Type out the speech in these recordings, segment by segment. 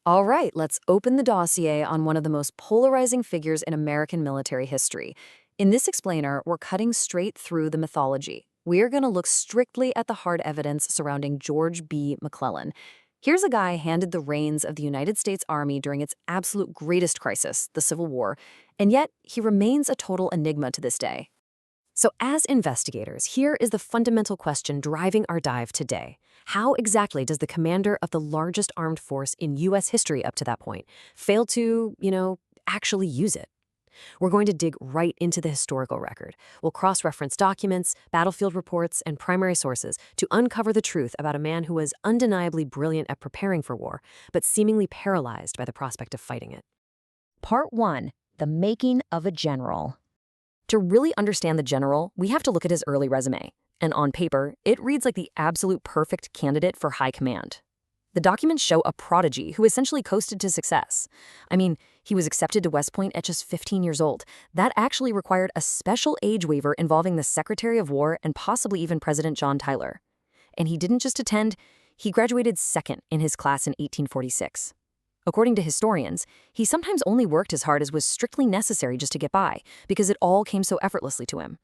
All right, let's open the dossier on one of the most polarizing figures in American military history. In this explainer, we're cutting straight through the mythology. We're going to look strictly at the hard evidence surrounding George B. McClellan. Here's a guy handed the reins of the United States Army during its absolute greatest crisis, the Civil War, and yet he remains a total enigma to this day. So as investigators, here is the fundamental question driving our dive today. How exactly does the commander of the largest armed force in U.S. history up to that point fail to, actually use it? We're going to dig right into the historical record. We'll cross-reference documents, battlefield reports, and primary sources to uncover the truth about a man who was undeniably brilliant at preparing for war, but seemingly paralyzed by the prospect of fighting it. Part 1. The Making of a General. To really understand the general, we have to look at his early resume. And on paper, it reads like the absolute perfect candidate for high command. The documents show a prodigy who essentially coasted to success. I mean, he was accepted to West Point at just 15 years old. That actually required a special age waiver involving the Secretary of War and possibly even President John Tyler. And he didn't just attend, he graduated second in his class in 1846. According to historians, he sometimes only worked as hard as was strictly necessary just to get by, because it all came so effortlessly to him.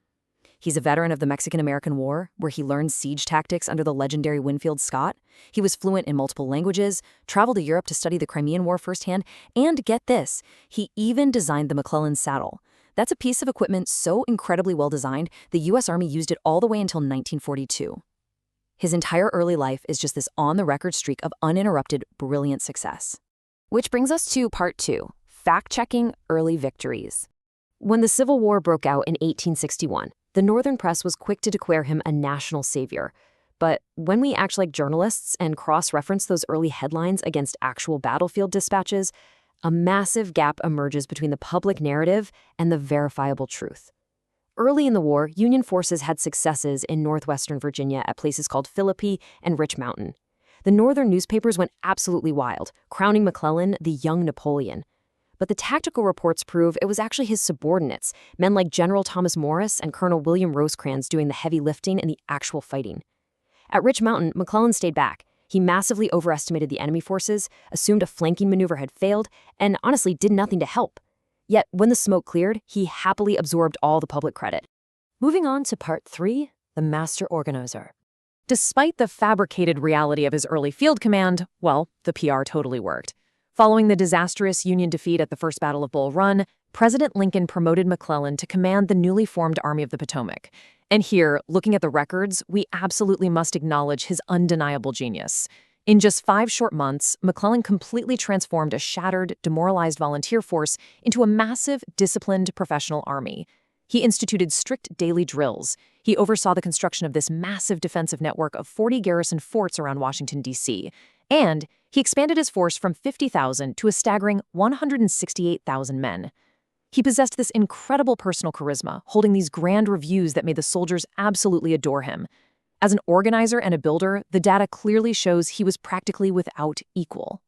He's a veteran of the Mexican-American War, where he learned siege tactics under the legendary Winfield Scott. He was fluent in multiple languages, traveled to Europe to study the Crimean War firsthand, and get this, he even designed the McClellan saddle. That's a piece of equipment so incredibly well designed, the U.S. Army used it all the way until 1942. His entire early life is just this on-the-record streak of uninterrupted, brilliant success. Which brings us to Part 2, Fact-Checking Early Victories. When the Civil War broke out in 1861, the Northern press was quick to declare him a national savior. But when we act like journalists and cross-reference those early headlines against actual battlefield dispatches, a massive gap emerges between the public narrative and the verifiable truth. Early in the war, Union forces had successes in northwestern Virginia at places called Philippi and Rich Mountain. The Northern newspapers went absolutely wild, crowning McClellan the young Napoleon. But the tactical reports prove it was actually his subordinates, men like General Thomas Morris and Colonel William Rosecrans, doing the heavy lifting and the actual fighting. At Rich Mountain, McClellan stayed back. He massively overestimated the enemy forces, assumed a flanking maneuver had failed, and honestly did nothing to help. Yet, when the smoke cleared, he happily absorbed all the public credit. Moving on to Part 3, the Master Organizer. Despite the fabricated reality of his early field command, well, the PR totally worked. Following the disastrous Union defeat at the First Battle of Bull Run, President Lincoln promoted McClellan to command the newly formed Army of the Potomac. And here, looking at the records, we absolutely must acknowledge his undeniable genius. In just 5 short months, McClellan completely transformed a shattered, demoralized volunteer force into a massive, disciplined professional army. He instituted strict daily drills. He oversaw the construction of this massive defensive network of 40 garrison forts around Washington, D.C., and he expanded his force from 50,000 to a staggering 168,000 men. He possessed this incredible personal charisma, holding these grand reviews that made the soldiers absolutely adore him. As an organizer and a builder, the data clearly shows he was practically without equal.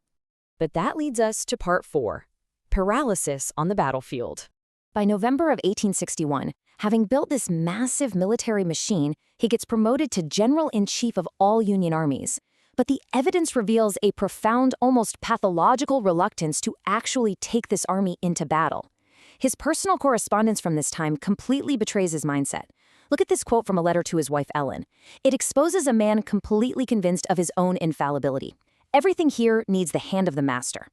But that leads us to Part 4, Paralysis on the Battlefield. By November of 1861, having built this massive military machine, he gets promoted to General-in-Chief of all Union armies. But the evidence reveals a profound, almost pathological reluctance to actually take this army into battle. His personal correspondence from this time completely betrays his mindset. Look at this quote from a letter to his wife Ellen. It exposes a man completely convinced of his own infallibility. Everything here needs the hand of the master.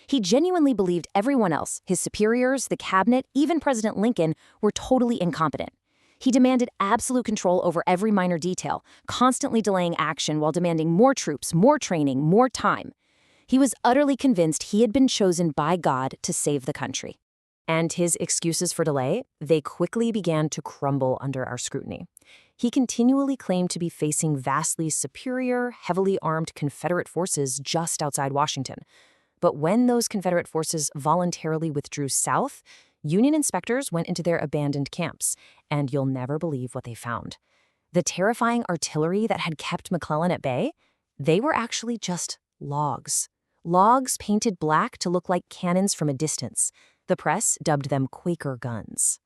He genuinely believed everyone else, his superiors, the cabinet, even President Lincoln, were totally incompetent. He demanded absolute control over every minor detail, constantly delaying action while demanding more troops, more training, more time. He was utterly convinced he had been chosen by God to save the country. And his excuses for delay, they quickly began to crumble under our scrutiny. He continually claimed to be facing vastly superior, heavily armed Confederate forces just outside Washington. But when those Confederate forces voluntarily withdrew south, Union inspectors went into their abandoned camps, and you'll never believe what they found. The terrifying artillery that had kept McClellan at bay, they were actually just logs. Logs painted black to look like cannons from a distance. The press dubbed them Quaker guns.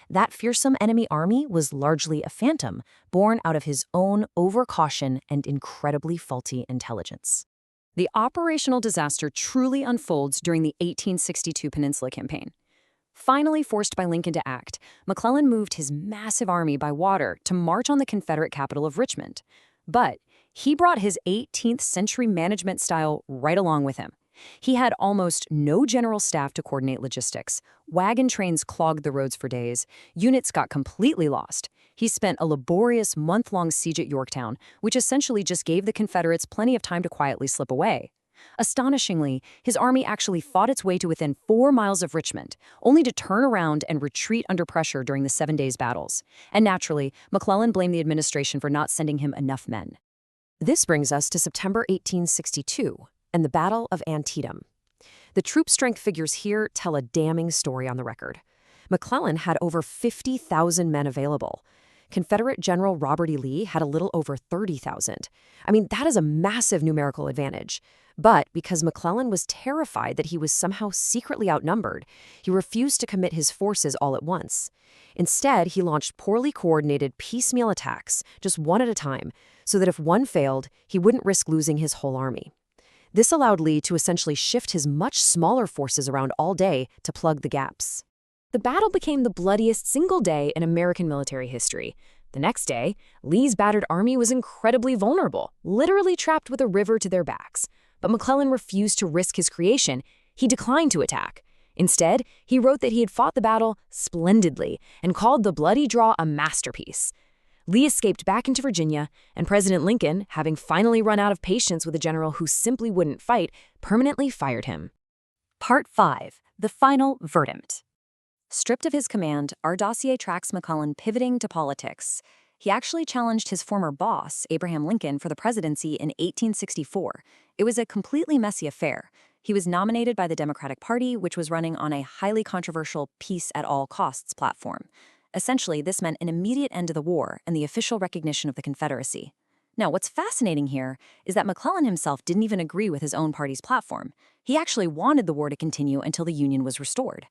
That fearsome enemy army was largely a phantom, born out of his own overcaution and incredibly faulty intelligence. The operational disaster truly unfolds during the 1862 Peninsula Campaign. Finally forced by Lincoln to act, McClellan moved his massive army by water to march on the Confederate capital of Richmond. But he brought his 18th century management style right along with him. He had almost no general staff to coordinate logistics. Wagon trains clogged the roads for days. Units got completely lost. He spent a laborious month-long siege at Yorktown, which essentially just gave the Confederates plenty of time to quietly slip away. Astonishingly, his army actually fought its way to within 4 miles of Richmond, only to turn around and retreat under pressure during the 7 days battles. And naturally, McClellan blamed the administration for not sending him enough men. This brings us to September 1862 and the Battle of Antietam. The troop strength figures here tell a damning story on the record. McClellan had over 50,000 men available. Confederate General Robert E. Lee had a little over 30,000. I mean, that is a massive numerical advantage. But because McClellan was terrified that he was somehow secretly outnumbered, he refused to commit his forces all at once. Instead, he launched poorly coordinated piecemeal attacks, just one at a time, so that if one failed, he wouldn't risk losing his whole army. This allowed Lee to essentially shift his much smaller forces around all day to plug the gaps. The battle became the bloodiest single day in American military history. The next day, Lee's battered army was incredibly vulnerable, literally trapped with a river to their backs. But McClellan refused to risk his creation. He declined to attack. Instead, he wrote that he had fought the battle splendidly and called the bloody draw a masterpiece. Lee escaped back into Virginia, and President Lincoln, having finally run out of patience with a general who simply wouldn't fight, permanently fired him. Part 5. The Final Verdict. Stripped of his command, our dossier tracks McClellan pivoting to politics. He actually challenged his former boss, Abraham Lincoln, for the presidency in 1864. It was a completely messy affair. He was nominated by the Democratic Party, which was running on a highly controversial peace at all costs platform. Essentially, this meant an immediate end to the war and the official recognition of the Confederacy. Now, what's fascinating here is that McClellan himself didn't even agree with his own party's platform. He actually wanted the war to continue until the Union was restored.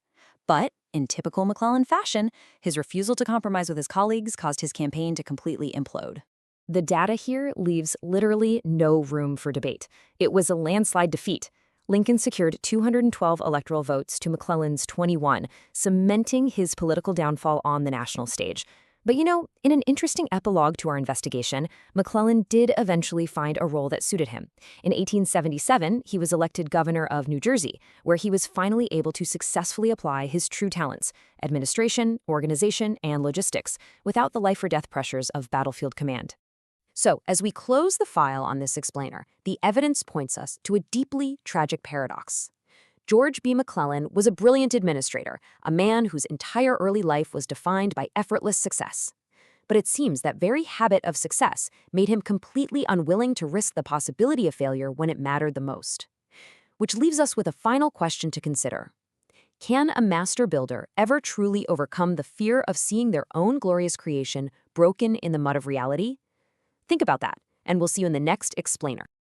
But, in typical McClellan fashion, his refusal to compromise with his colleagues caused his campaign to completely implode. The data here leaves literally no room for debate. It was a landslide defeat. Lincoln secured 212 electoral votes to McClellan's 21, cementing his political downfall on the national stage. But in an interesting epilogue to our investigation, McClellan did eventually find a role that suited him. In 1877, he was elected governor of New Jersey, where he was finally able to successfully apply his true talents: administration, organization, and logistics, without the life-or-death pressures of battlefield command. So, as we close the file on this explainer, the evidence points us to a deeply tragic paradox. George B. McClellan was a brilliant administrator, a man whose entire early life was defined by effortless success. But it seems that very habit of success made him completely unwilling to risk the possibility of failure when it mattered the most. Which leaves us with a final question to consider. Can a master builder ever truly overcome the fear of seeing their own glorious creation broken in the mud of reality? Think about that, and we'll see you in the next explainer.